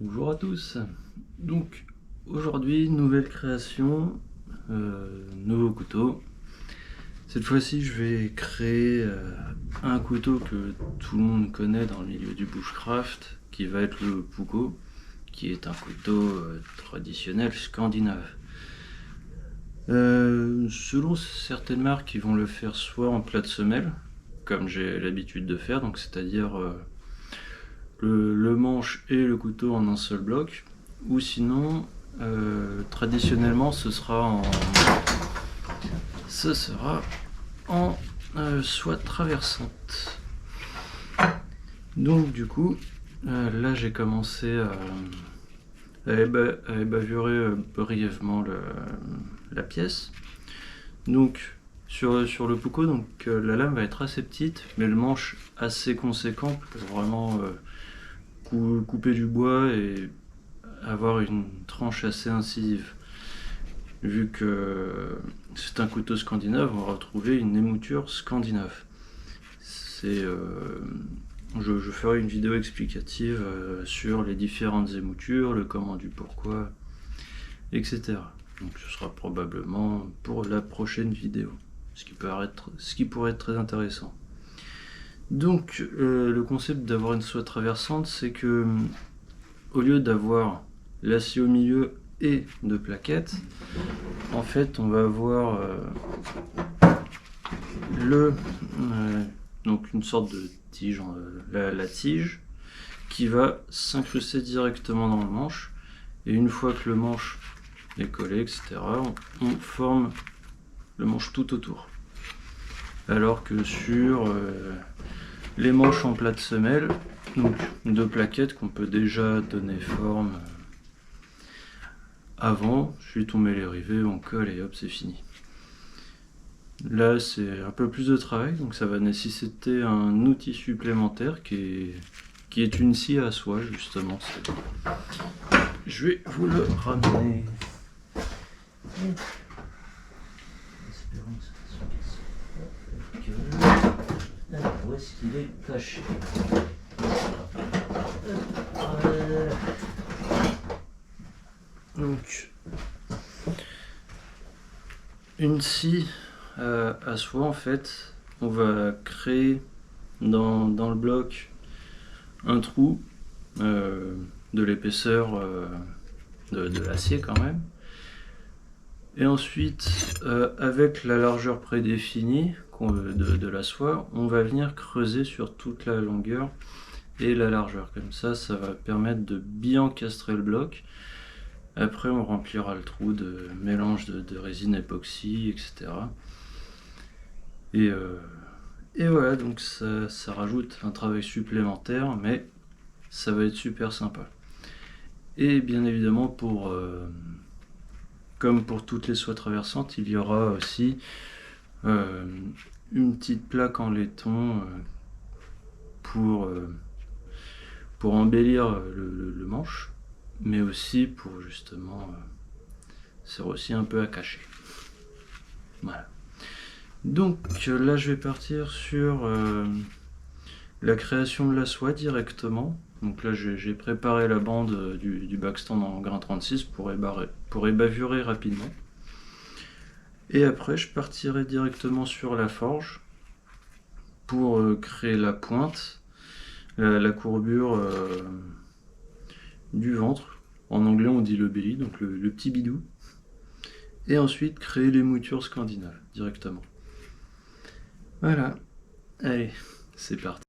Bonjour à tous. Donc aujourd'hui, nouvelle création, nouveau couteau. Cette fois-ci, je vais créer un couteau que tout le monde connaît dans le milieu du bushcraft, qui va être le puukko, qui est un couteau traditionnel scandinave. Selon certaines marques, ils vont le faire soit en plat de semelle, comme j'ai l'habitude de faire, donc c'est-à-dire le manche et le couteau en un seul bloc, ou sinon traditionnellement ce sera en soie traversante. Donc du coup là j'ai commencé à ébavurer brièvement la pièce. Donc sur le puukko, donc la lame va être assez petite, mais le manche assez conséquent pour vraiment couper du bois et avoir une tranche assez incisive. Vu que c'est un couteau scandinave, on va retrouver une émouture scandinave. Je ferai une vidéo explicative sur les différentes émoutures, le comment du pourquoi, etc. Donc ce sera probablement pour la prochaine vidéo, ce qui pourrait être très intéressant. Donc le concept d'avoir une soie traversante, c'est que au lieu d'avoir l'acier au milieu et de plaquettes, en fait on va avoir donc une sorte de tige, la tige qui va s'incruster directement dans le manche, et une fois que le manche est collé, etc., on forme le manche tout autour. Alors que sur les manches en plat de semelle, donc deux plaquettes qu'on peut déjà donner forme avant, ensuite on met les rivets, on colle et hop, c'est fini. Là c'est un peu plus de travail, donc ça va nécessiter un outil supplémentaire qui est une scie à soie justement. Je vais vous le ramener. Alors, où est-ce qu'il est caché? Donc, une scie à soie, en fait, on va créer dans le bloc un trou de l'épaisseur de l'acier quand même. Et ensuite, avec la largeur prédéfinie de la soie, on va venir creuser sur toute la longueur et la largeur. Comme ça va permettre de bien castrer le bloc. Après, on remplira le trou de mélange de résine époxy, etc. Et voilà, donc ça rajoute un travail supplémentaire, mais ça va être super sympa. Et bien évidemment, comme pour toutes les soies traversantes, il y aura aussi une petite plaque en laiton pour embellir le manche, mais aussi pour justement sert aussi un peu à cacher. Voilà. Donc là je vais partir sur la création de la soie directement. Donc là j'ai préparé la bande du backstand en grain 36 pour ébavurer rapidement. Et après je partirai directement sur la forge pour créer la pointe, la courbure du ventre. En anglais on dit le belly, donc le petit bidou. Et ensuite créer les moutures scandinaves directement. Voilà, allez, c'est parti.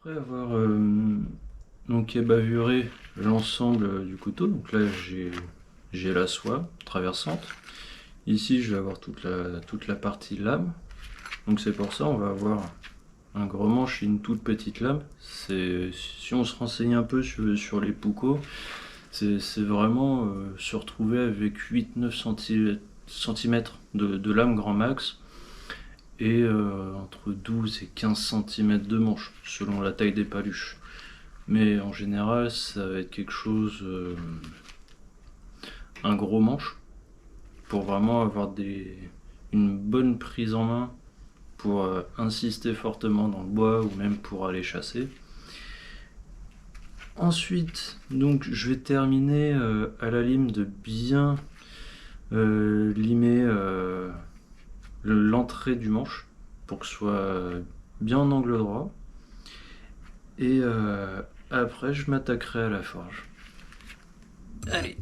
Après avoir donc ébavuré l'ensemble du couteau, donc là j'ai la soie traversante. Ici je vais avoir toute la partie lame. Donc c'est pour ça on va avoir un gros manche et une toute petite lame. Si on se renseigne un peu sur les Puukko, c'est vraiment se retrouver avec 8-9 cm de lame grand max et entre 12 et 15 cm de manche selon la taille des paluches. Mais en général ça va être quelque chose, un gros manche pour vraiment avoir une bonne prise en main pour insister fortement dans le bois ou même pour aller chasser. Ensuite, donc je vais terminer à la lime de bien limer l'entrée du manche pour que ce soit bien en angle droit. Et après, je m'attaquerai à la forge. Allez.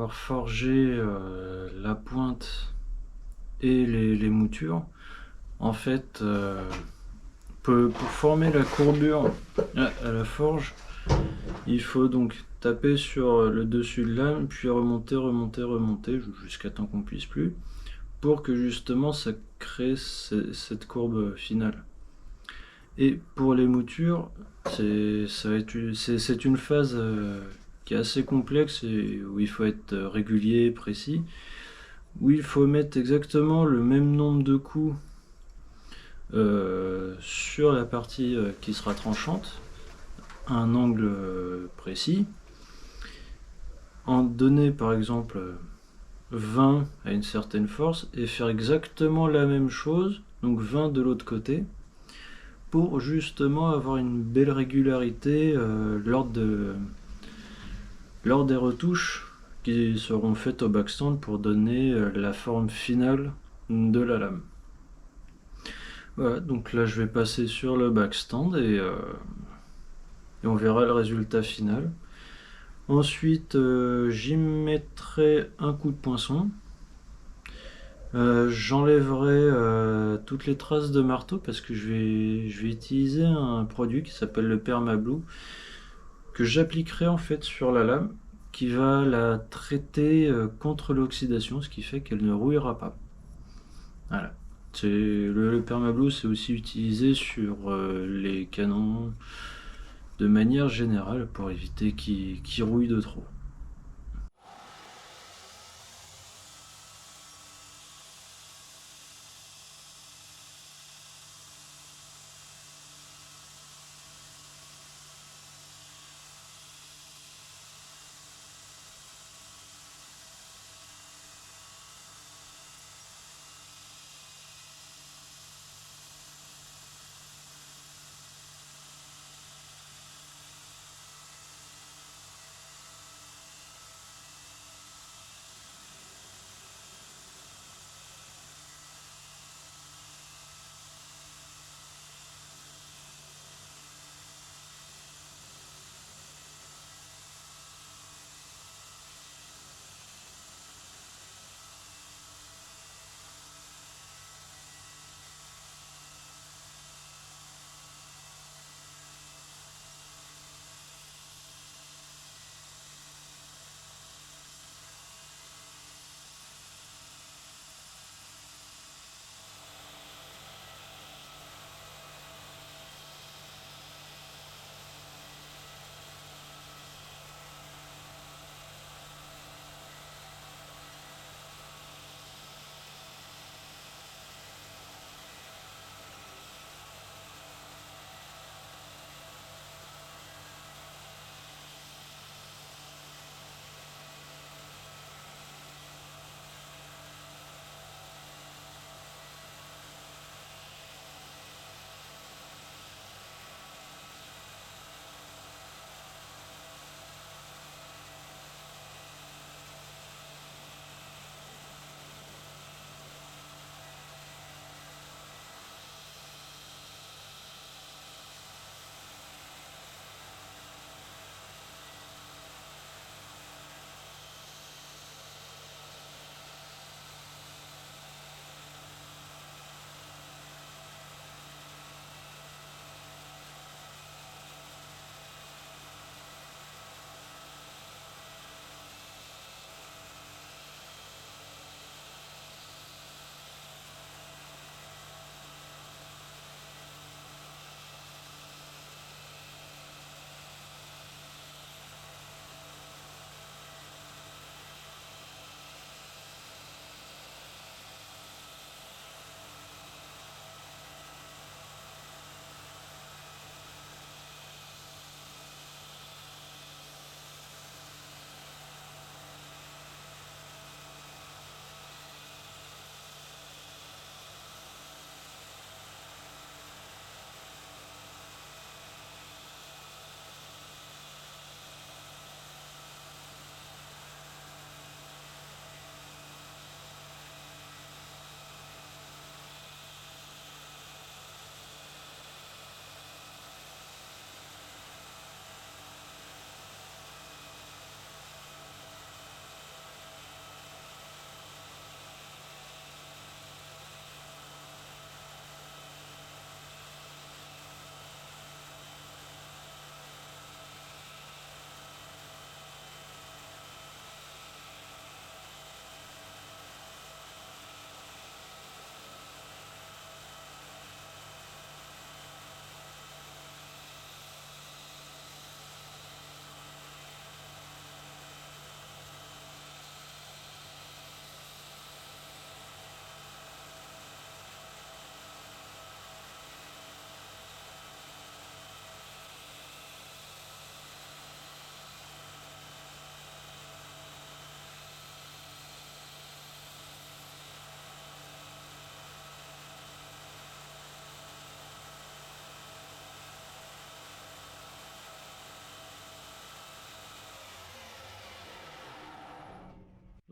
avoir forgé la pointe et les moutures, en fait, pour former la courbure à la forge, il faut donc taper sur le dessus de lame, puis remonter, remonter, remonter, jusqu'à temps qu'on puisse plus, pour que justement ça crée cette courbe finale. Et pour les moutures, c'est une phase qui est assez complexe et où il faut être régulier, précis, où il faut mettre exactement le même nombre de coups sur la partie qui sera tranchante, à un angle précis, en donner par exemple 20 à une certaine force et faire exactement la même chose, donc 20 de l'autre côté, pour justement avoir une belle régularité lors des retouches qui seront faites au backstand pour donner la forme finale de la lame. Voilà, donc là je vais passer sur le backstand et on verra le résultat final. Ensuite, j'y mettrai un coup de poinçon. J'enlèverai toutes les traces de marteau parce que je vais utiliser un produit qui s'appelle le Permablue que j'appliquerai en fait sur la lame qui va la traiter contre l'oxydation, ce qui fait qu'elle ne rouillera pas. Voilà. Le Permablue, c'est aussi utilisé sur les canons de manière générale pour éviter qu'ils rouillent de trop.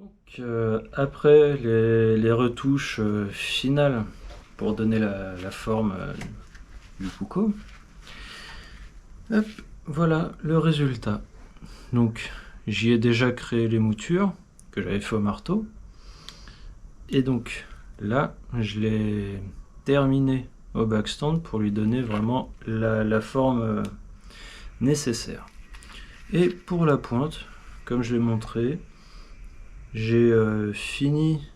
Donc, après les retouches finales pour donner la forme du Pucco, hop, voilà le résultat. Donc j'y ai déjà créé les moutures que j'avais fait au marteau, et donc là je l'ai terminé au backstand pour lui donner vraiment la forme nécessaire. Et pour la pointe, comme je l'ai montré, j'ai fini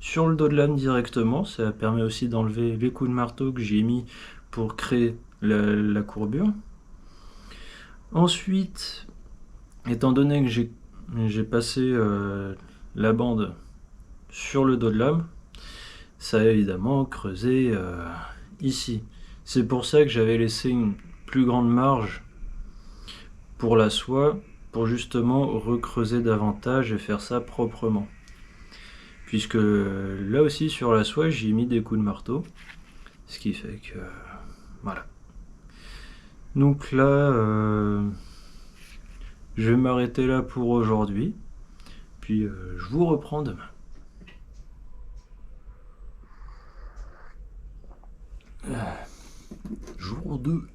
sur le dos de lame directement. Ça permet aussi d'enlever les coups de marteau que j'ai mis pour créer la courbure. Ensuite, étant donné que j'ai passé la bande sur le dos de lame, ça a évidemment creusé ici. C'est pour ça que j'avais laissé une plus grande marge pour la soie, pour justement recreuser davantage et faire ça proprement. Puisque là aussi sur la soie, j'ai mis des coups de marteau, ce qui fait que voilà. Donc là, je vais m'arrêter là pour aujourd'hui, puis je vous reprends demain. Jour 2.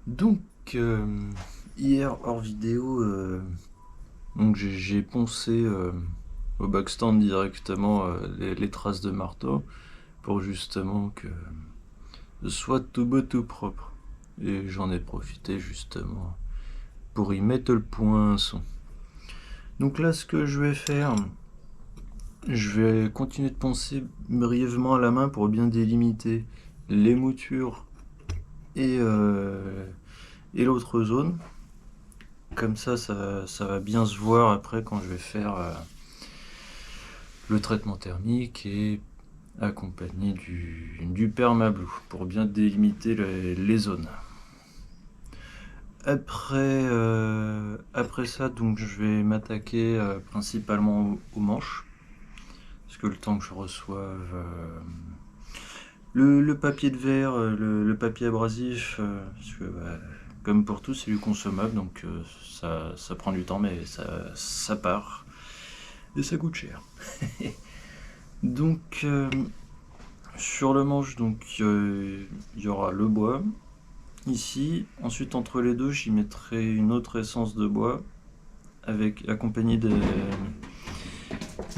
Donc hier hors vidéo, donc j'ai poncé au backstand directement les traces de marteau pour justement que ce soit tout beau tout propre, et j'en ai profité justement pour y mettre le poinçon. Donc là, ce que je vais faire, je vais continuer de poncer brièvement à la main pour bien délimiter les moutures et l'autre zone. Comme ça va bien se voir après quand je vais faire le traitement thermique et accompagné du permablue pour bien délimiter les zones. Après ça, donc je vais m'attaquer principalement aux manches, parce que le temps que je reçoive le papier de verre, le papier abrasif, parce que comme pour tout, c'est du consommable, donc ça prend du temps, mais ça part et ça coûte cher. Donc sur le manche, donc il y aura le bois ici. Ensuite, entre les deux, j'y mettrai une autre essence de bois accompagnée de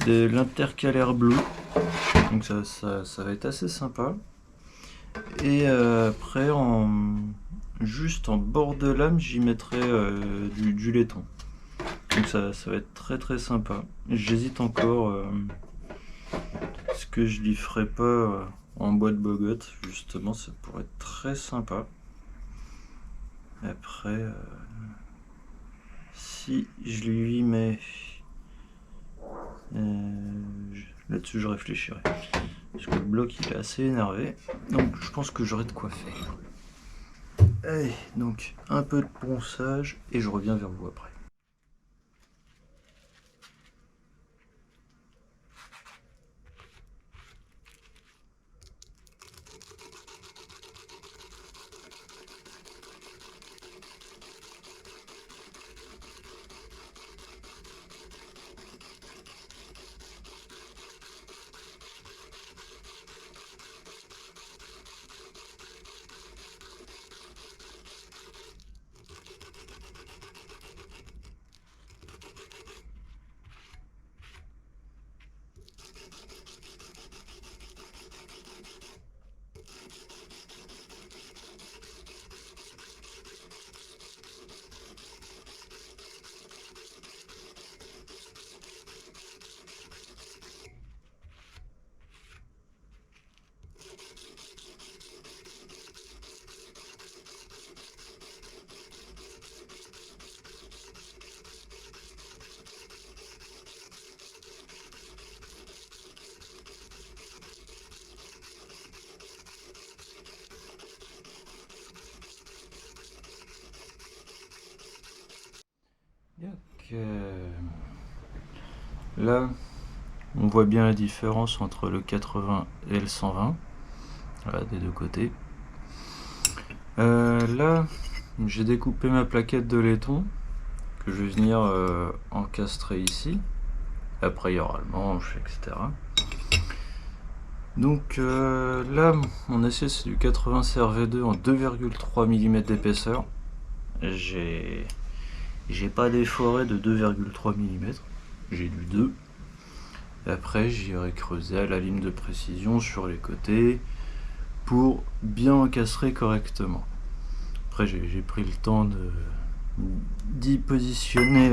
l'intercalaire bleu. Donc ça va être assez sympa. Et après, juste en bord de lame, j'y mettrai du laiton. Donc ça va être très très sympa. J'hésite encore ce que je lui ferai pas en bois de bogote. Justement, ça pourrait être très sympa. Après, si je lui mets... là-dessus, je réfléchirai. Parce que le bloc, il est assez énervé. Donc, je pense que j'aurai de quoi faire. Allez, donc, un peu de ponçage et je reviens vers vous après. Donc, là, on voit bien la différence entre le 80 et le 120, voilà, des deux côtés. Là, j'ai découpé ma plaquette de laiton que je vais venir encastrer ici Après il y aura le manche, etc. Donc là, mon acier c'est du 80 CRV2 en 2,3 mm d'épaisseur. J'ai pas des forêts de 2,3 mm, j'ai du 2. Et après j'irai creuser à la lime de précision sur les côtés pour bien encastrer correctement. Après j'ai pris le temps d'y positionner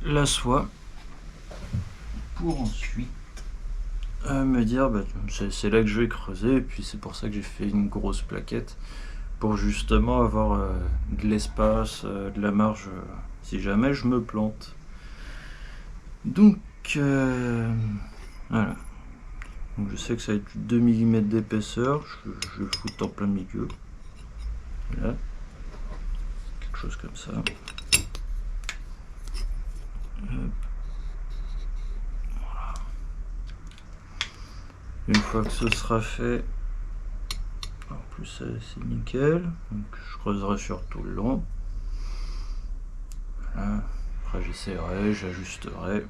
la soie pour ensuite me dire c'est là que je vais creuser, et puis c'est pour ça que j'ai fait une grosse plaquette pour justement avoir de l'espace, de la marge si jamais je me plante. Donc voilà. Donc je sais que ça va être du 2 mm d'épaisseur, je le fous en plein milieu. Là. Quelque chose comme ça. Voilà. Une fois que ce sera fait, en plus c'est nickel, donc je creuserai sur tout le long. Voilà. Après j'essaierai, j'ajusterai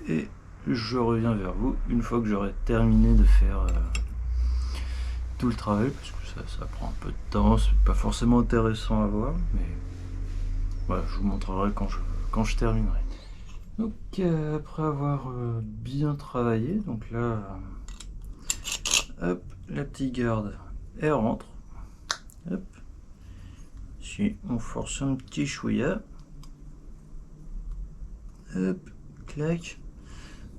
et je reviens vers vous une fois que j'aurai terminé de faire tout le travail, parce que ça prend un peu de temps, c'est pas forcément intéressant à voir, mais voilà, je vous montrerai quand je terminerai. Donc après avoir bien travaillé, donc là, hop, la petite garde, elle rentre. Hop. Si on force un petit chouïa, hop, clac.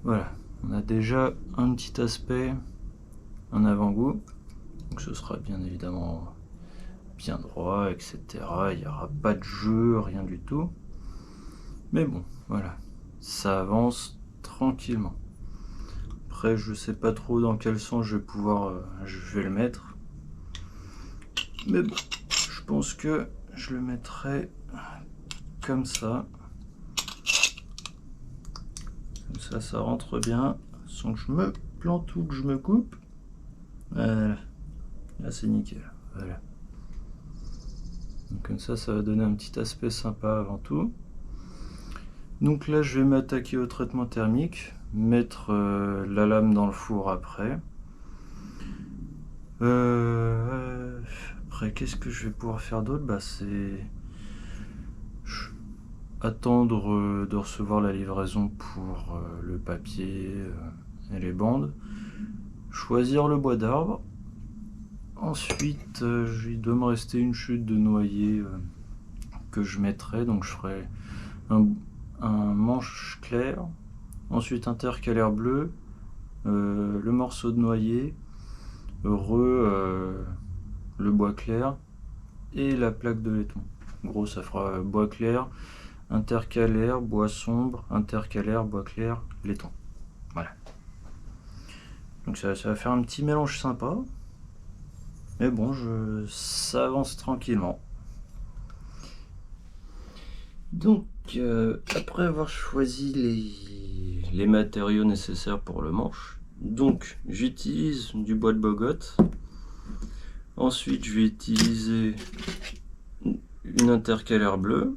Voilà, on a déjà un petit aspect, un avant-goût. Donc ce sera bien évidemment bien droit, etc. Il n'y aura pas de jeu, rien du tout. Mais bon, voilà, ça avance tranquillement. Après, je sais pas trop dans quel sens je vais le mettre. Mais bon, je pense que je le mettrai comme ça. Comme ça rentre bien, sans que je me plante ou que je me coupe. Voilà. Là, c'est nickel. Voilà. Donc comme ça va donner un petit aspect sympa avant tout. Donc là, je vais m'attaquer au traitement thermique, mettre la lame dans le four après. Après, qu'est-ce que je vais pouvoir faire d'autre? C'est attendre de recevoir la livraison pour le papier et les bandes. Choisir le bois d'arbre. Ensuite, il doit me rester une chute de noyer que je mettrai. Donc je ferai un manche clair, ensuite intercalaire bleu, le morceau de noyer, le bois clair et la plaque de laiton. En gros, ça fera bois clair, intercalaire, bois sombre, intercalaire, bois clair, laiton. Voilà. Donc ça va faire un petit mélange sympa. Mais bon, ça avance tranquillement. Donc, après avoir choisi les matériaux nécessaires pour le manche, donc j'utilise du bois de bogote. Ensuite, je vais utiliser une intercalaire bleue,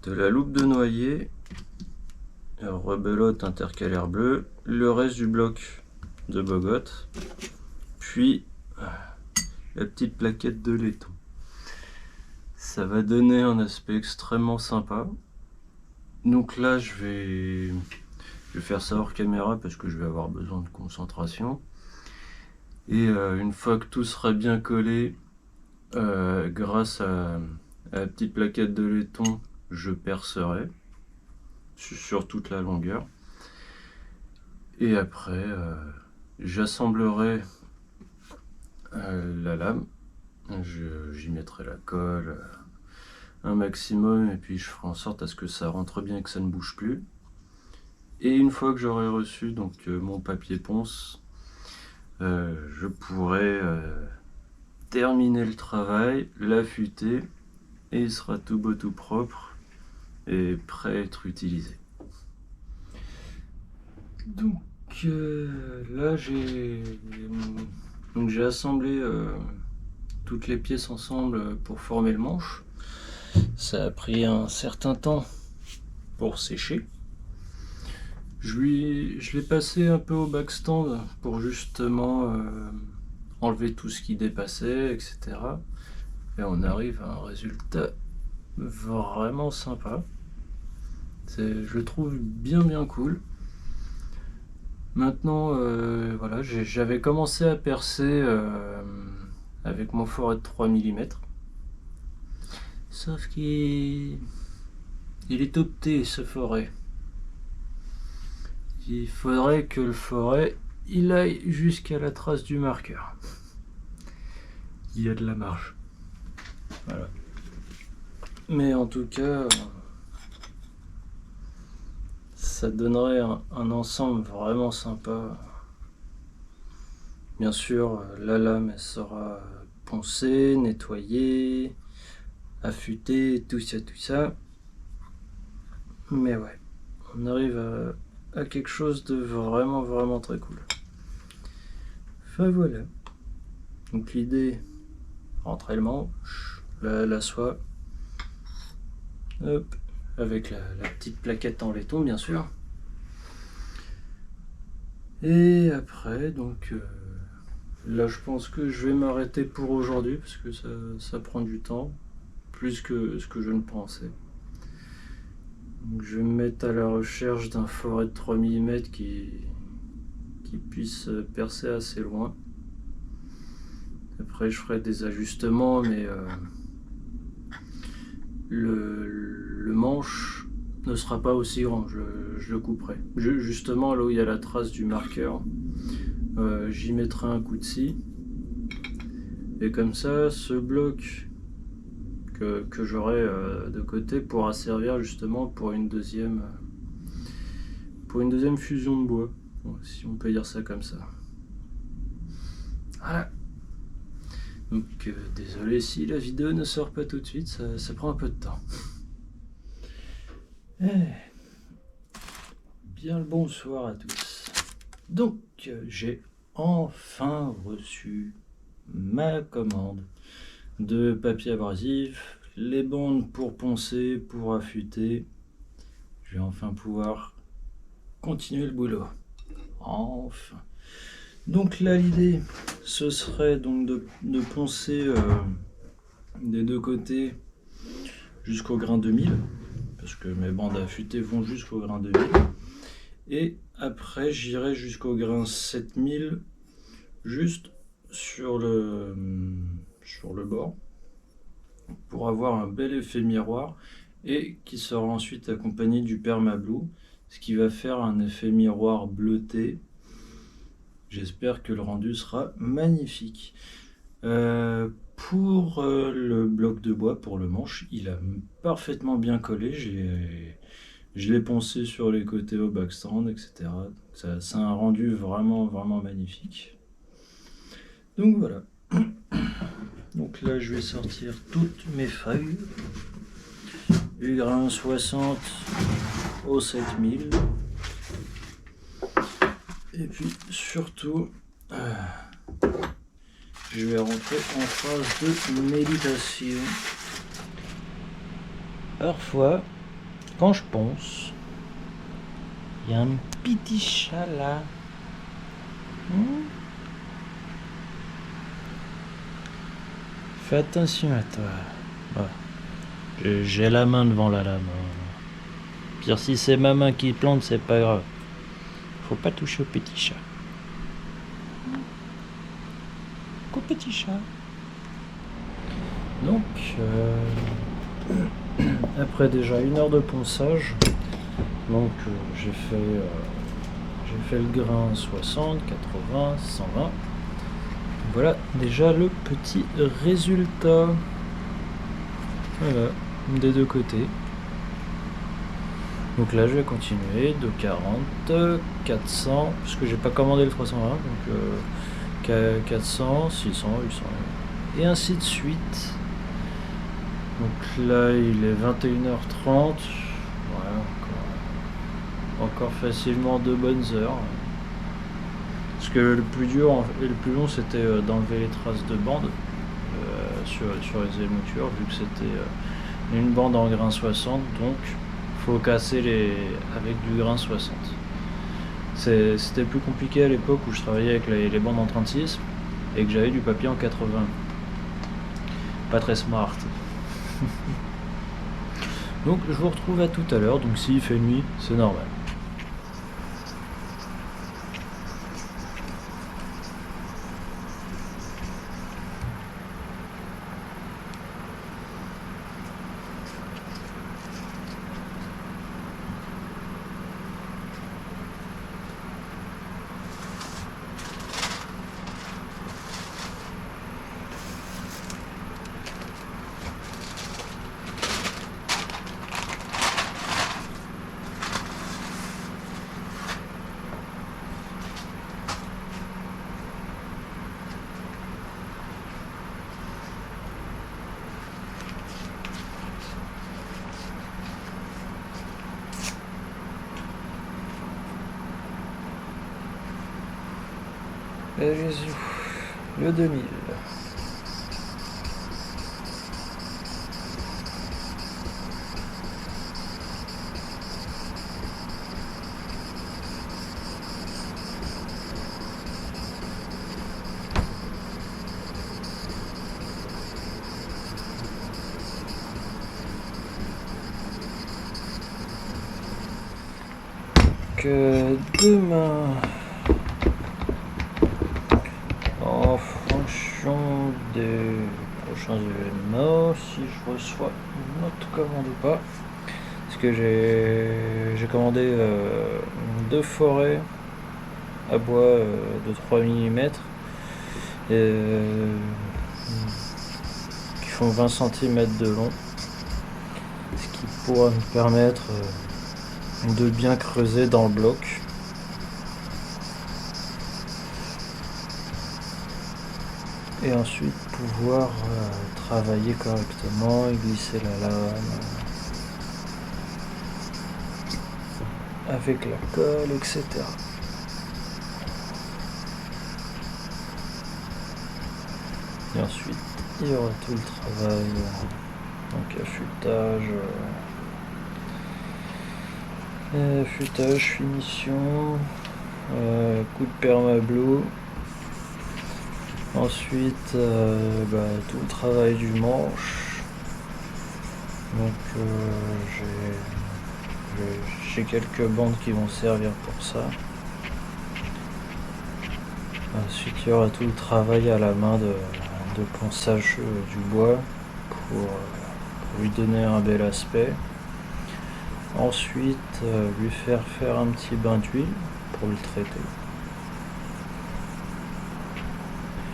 de la loupe de noyer, rebelote intercalaire bleu, le reste du bloc de bogote, puis la petite plaquette de laiton. Ça va donner un aspect extrêmement sympa. Donc là, je vais faire ça hors caméra parce que je vais avoir besoin de concentration. Et une fois que tout sera bien collé, grâce à la petite plaquette de laiton, je percerai sur toute la longueur. Et après, j'assemblerai la lame. J'y mettrai la colle un maximum et puis je ferai en sorte à ce que ça rentre bien et que ça ne bouge plus. Et une fois que j'aurai reçu donc mon papier ponce, je pourrai terminer le travail, l'affûter et il sera tout beau tout propre et prêt à être utilisé. Donc là j'ai assemblé toutes les pièces ensemble pour former le manche. Ça a pris un certain temps pour sécher. Je l'ai passé un peu au backstand pour justement enlever tout ce qui dépassait, etc. Et on arrive à un résultat vraiment sympa. Je le trouve bien cool. Maintenant, voilà, j'avais commencé à percer avec mon forêt de 3 mm. Sauf qu'il est tout petit, ce forêt. Il faudrait que le forêt il aille jusqu'à la trace du marqueur. Il y a de la marge. Voilà. Mais en tout cas, ça donnerait un ensemble vraiment sympa. Bien sûr, la lame elle sera poncée, nettoyée, affûtée, tout ça. Mais ouais, on arrive à quelque chose de vraiment très cool. Enfin voilà. Donc l'idée, rentrer le manche, la soie, hop, avec la petite plaquette en laiton bien sûr. Et après donc là je pense que je vais m'arrêter pour aujourd'hui parce que ça prend du temps, plus que ce que je ne pensais. Donc je vais me mettre à la recherche d'un forêt de 3 mm qui puisse percer assez loin. Après je ferai des ajustements, mais le manche ne sera pas aussi grand, je le couperai. Justement là où il y a la trace du marqueur, j'y mettrai un coup de scie. Et comme ça, ce bloc que j'aurai de côté pourra servir justement pour une deuxième fusion de bois, si on peut dire ça comme ça. Voilà. Donc désolé si la vidéo ne sort pas tout de suite, ça prend un peu de temps. Bien le bonsoir à tous. Donc j'ai enfin reçu ma commande de papier abrasif, les bandes pour poncer, pour affûter. Je vais enfin pouvoir continuer le boulot. Enfin. Donc là l'idée ce serait donc de poncer des deux côtés jusqu'au grain 2000, parce que mes bandes affûtées vont jusqu'au grain 2000, et après j'irai jusqu'au grain 7000 juste sur le bord pour avoir un bel effet miroir, et qui sera ensuite accompagné du permablue, ce qui va faire un effet miroir bleuté. J'espère que le rendu sera magnifique. Pour le bloc de bois, pour le manche, il a parfaitement bien collé. Je l'ai poncé sur les côtés au backstand, etc. C'est un rendu vraiment magnifique. Donc voilà. Donc là, je vais sortir toutes mes feuilles. Du grain 60 au 7000. Et puis surtout, je vais rentrer en phase de méditation. Parfois, quand je ponce, il y a un petit chat là. Fais attention à toi. Bon. J'ai la main devant la lame. Pire, si c'est ma main qui plante, c'est pas grave. Faut pas toucher au petit chat. Coucou petit chat. Donc, après déjà 1 heure de ponçage, donc j'ai fait le grain 60, 80, 120. Voilà déjà le petit résultat. Voilà, des deux côtés. Donc là je vais continuer de 40, 400, parce que j'ai pas commandé le 320, donc 400, 600, 800, et ainsi de suite. Donc là il est 21h30, voilà, encore facilement 2 bonnes heures. Parce que le plus dur et le plus long c'était d'enlever les traces de bande. sur les émoutures, vu que c'était une bande en grain 60, donc faut casser avec du grain 60. C'était plus compliqué à l'époque où je travaillais avec les bandes en 36 et que j'avais du papier en 80. Pas très smart. Donc je vous retrouve à tout à l'heure, donc s'il fait nuit, c'est normal. Jésus, le 2000. Que demain, en fonction des prochains événements, si je reçois une autre commande ou pas, parce que j'ai commandé 2 forêts à bois de 3 mm qui font 20 cm de long, ce qui pourra me permettre de bien creuser dans le bloc. Et ensuite pouvoir travailler correctement et glisser la lame avec la colle, etc. Et ensuite il y aura tout le travail, donc affûtage, finition, coup de permablue. Ensuite, tout le travail du manche. Donc, j'ai quelques bandes qui vont servir pour ça. Ensuite, il y aura tout le travail à la main de ponçage du bois pour lui donner un bel aspect. Ensuite, lui faire un petit bain d'huile pour le traiter.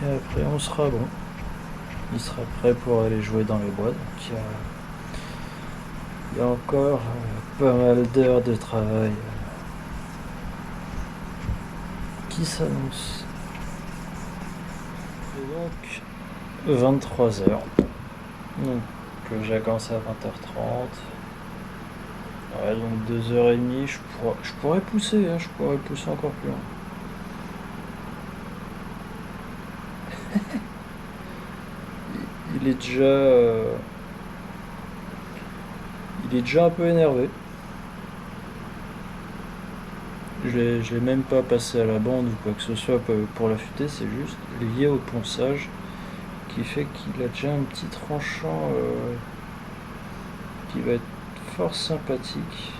Et après on sera bon. Il sera prêt pour aller jouer dans les bois. Donc il y a encore pas mal d'heures de travail qui s'annoncent. Et donc 23h. Donc j'ai commencé à 20h30. Ouais, donc 2h30, je pourrais pousser, hein, je pourrais pousser encore plus loin. Il est déjà un peu énervé. Je l'ai même pas passé à la bande ou quoi que ce soit pour l'affûter, c'est juste lié au ponçage qui fait qu'il a déjà un petit tranchant qui va être fort sympathique.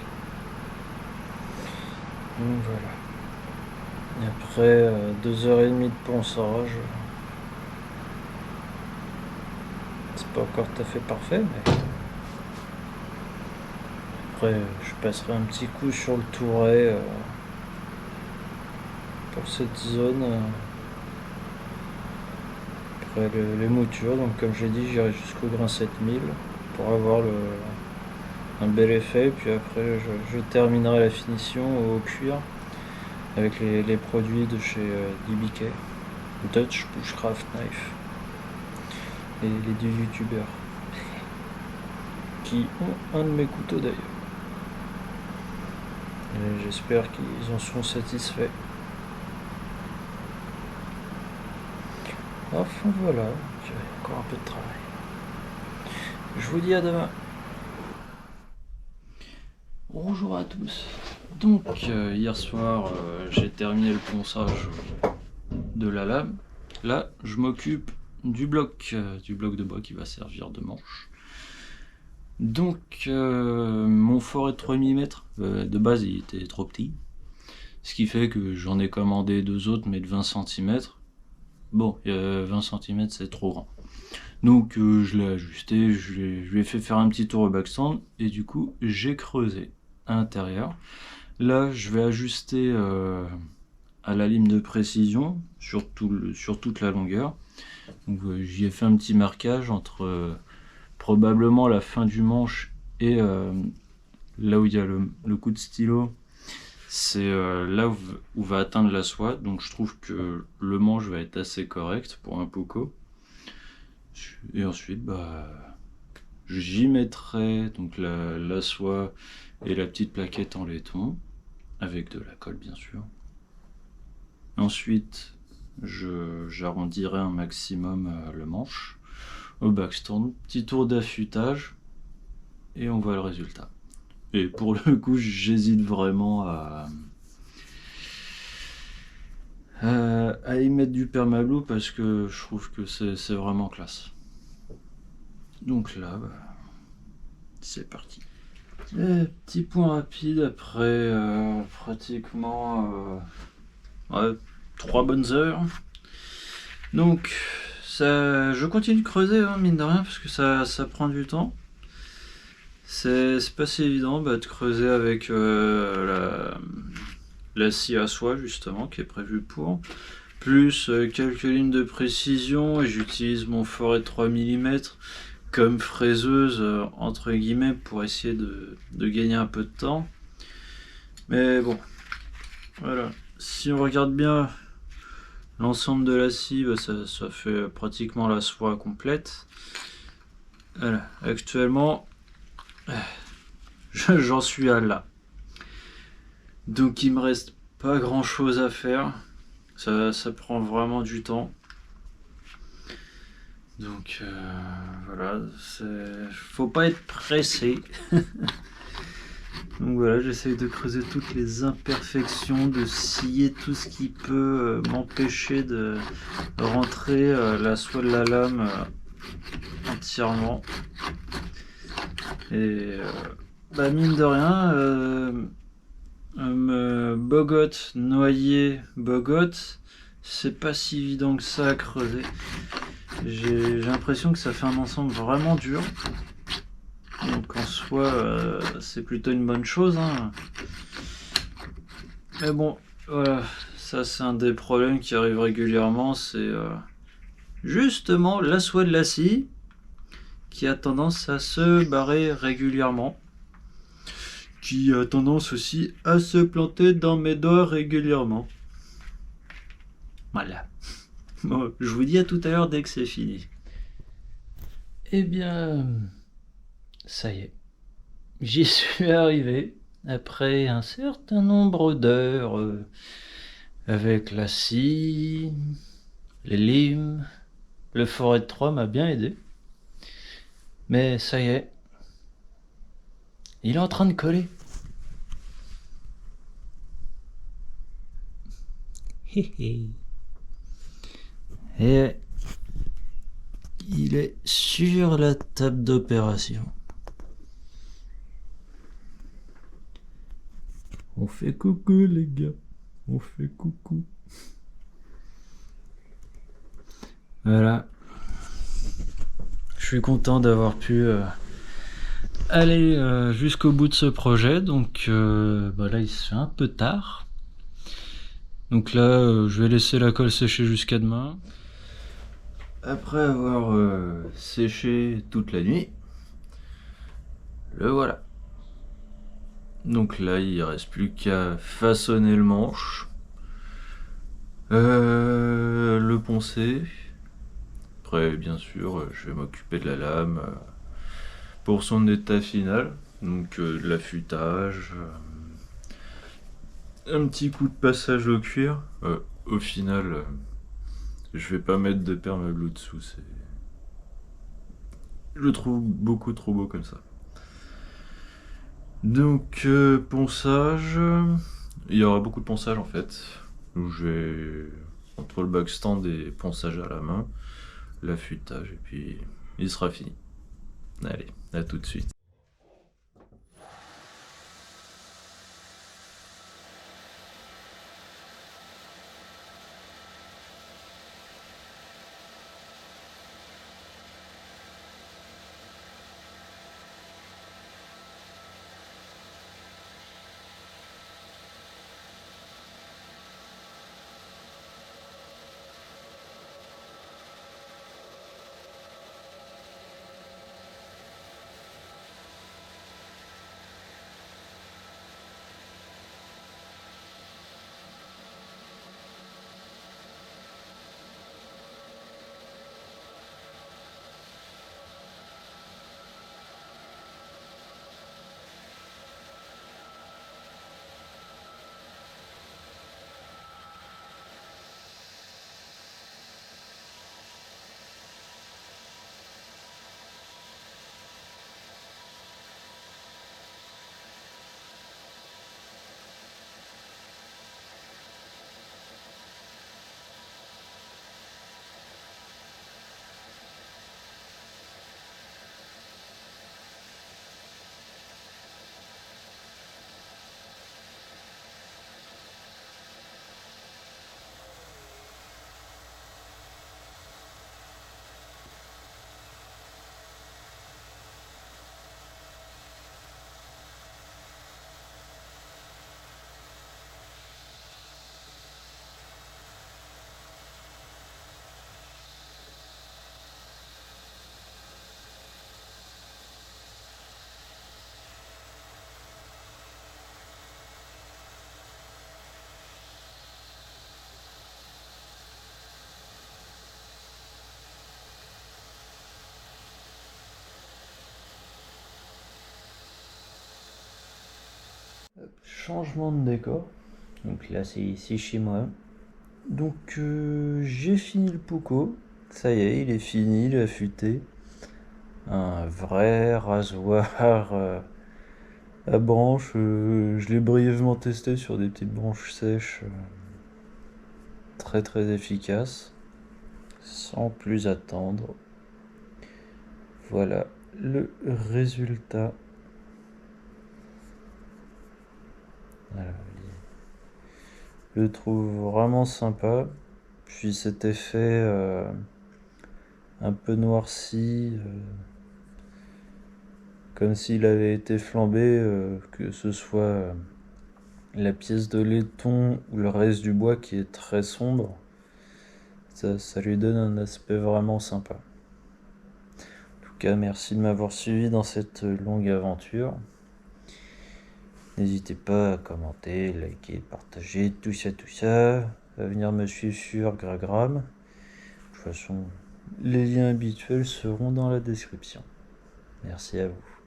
Donc voilà. Et après 2h30 de ponçage, c'est pas encore tout à fait parfait, mais après je passerai un petit coup sur le touret pour cette zone. Après les moutures, donc comme j'ai dit, j'irai jusqu'au grain 7000 pour avoir un bel effet, puis après je terminerai la finition au cuir avec les produits de chez DBK, Dutch Bushcraft Knife, et les deux youtubeurs qui ont un de mes couteaux d'ailleurs. Et j'espère qu'ils en seront satisfaits. Enfin voilà. J'ai encore un peu de travail. Je vous dis à demain. Bonjour à tous. Donc hier soir j'ai terminé le ponçage de la lame. Là je m'occupe du bloc de bois qui va servir de manche. Donc mon foret de 3 mm de base il était trop petit. Ce qui fait que j'en ai commandé 2 autres mais de 20 cm. Bon 20 cm c'est trop grand. Donc je l'ai ajusté, je lui ai fait faire un petit tour au backstand et du coup j'ai creusé à l'intérieur. Là je vais ajuster à la lime de précision sur toute la longueur. Donc j'y ai fait un petit marquage entre probablement la fin du manche et là où il y a le coup de stylo. C'est là où va atteindre la soie. Donc je trouve que le manche va être assez correct pour un poco. Et ensuite j'y mettrai donc la soie et la petite plaquette en laiton avec de la colle bien sûr. Ensuite j'arrondirai un maximum le manche au backstand, petit tour d'affûtage et on voit le résultat. Et pour le coup j'hésite vraiment à y mettre du permablue parce que je trouve que c'est vraiment classe. Donc là c'est parti. Petit point rapide après pratiquement 3 bonnes heures. Donc je continue de creuser mine de rien parce que ça prend du temps. C'est pas si évident de creuser avec la scie à soie justement qui est prévue pour. Plus quelques lignes de précision et j'utilise mon foret de 3 mm comme fraiseuse entre guillemets pour essayer de gagner un peu de temps. Mais bon, voilà. Si on regarde bien l'ensemble de la scie, ça fait pratiquement la soie complète. Voilà. Actuellement, j'en suis à là. Donc il me reste pas grand chose à faire. Ça prend vraiment du temps. Donc voilà, faut pas être pressé. Donc voilà, j'essaye de creuser toutes les imperfections, de scier tout ce qui peut m'empêcher de rentrer la soie de la lame entièrement. Et mine de rien, bogotte, noyer, bogotte, c'est pas si évident que ça à creuser. J'ai l'impression que ça fait un ensemble vraiment dur. Donc en soi, c'est plutôt une bonne chose. Hein. Mais bon, voilà, ça c'est un des problèmes qui arrive régulièrement. C'est justement la soie de la scie qui a tendance à se barrer régulièrement. Qui a tendance aussi à se planter dans mes doigts régulièrement. Voilà. Bon, je vous dis à tout à l'heure dès que c'est fini. Eh bien, ça y est. J'y suis arrivé après un certain nombre d'heures avec la scie, les limes. Le foret de 3 m'a bien aidé. Mais ça y est. Il est en train de coller. Et il est sur la table d'opération. On fait coucou les gars. On fait coucou. Voilà. Je suis content d'avoir pu aller jusqu'au bout de ce projet. Donc là il se fait un peu tard. Donc là je vais laisser la colle sécher jusqu'à demain. Après avoir séché toute la nuit, le voilà. Donc là il reste plus qu'à façonner le manche, le poncer. Après bien sûr je vais m'occuper de la lame pour son état final, donc de l'affûtage, un petit coup de passage au cuir. Au final je vais pas mettre de permaglue dessous, Je le trouve beaucoup trop beau comme ça. Donc, ponçage, il y aura beaucoup de ponçage en fait. Où je vais, entre le backstand et ponçage à la main, l'affûtage, et puis il sera fini. Allez, à tout de suite. Changement de décor. Donc là, c'est chez moi. Donc j'ai fini le Poco. Ça y est, il est fini, il est affûté. Un vrai rasoir à branches. Je l'ai brièvement testé sur des petites branches sèches. Très très efficace. Sans plus attendre. Voilà le résultat. Voilà, je le trouve vraiment sympa. Puis cet effet un peu noirci, comme s'il avait été flambé, que ce soit la pièce de laiton ou le reste du bois qui est très sombre, ça lui donne un aspect vraiment sympa. En tout cas, merci de m'avoir suivi dans cette longue aventure. N'hésitez pas à commenter, liker, partager, tout ça, à venir me suivre sur Gragram. De toute façon, les liens habituels seront dans la description. Merci à vous.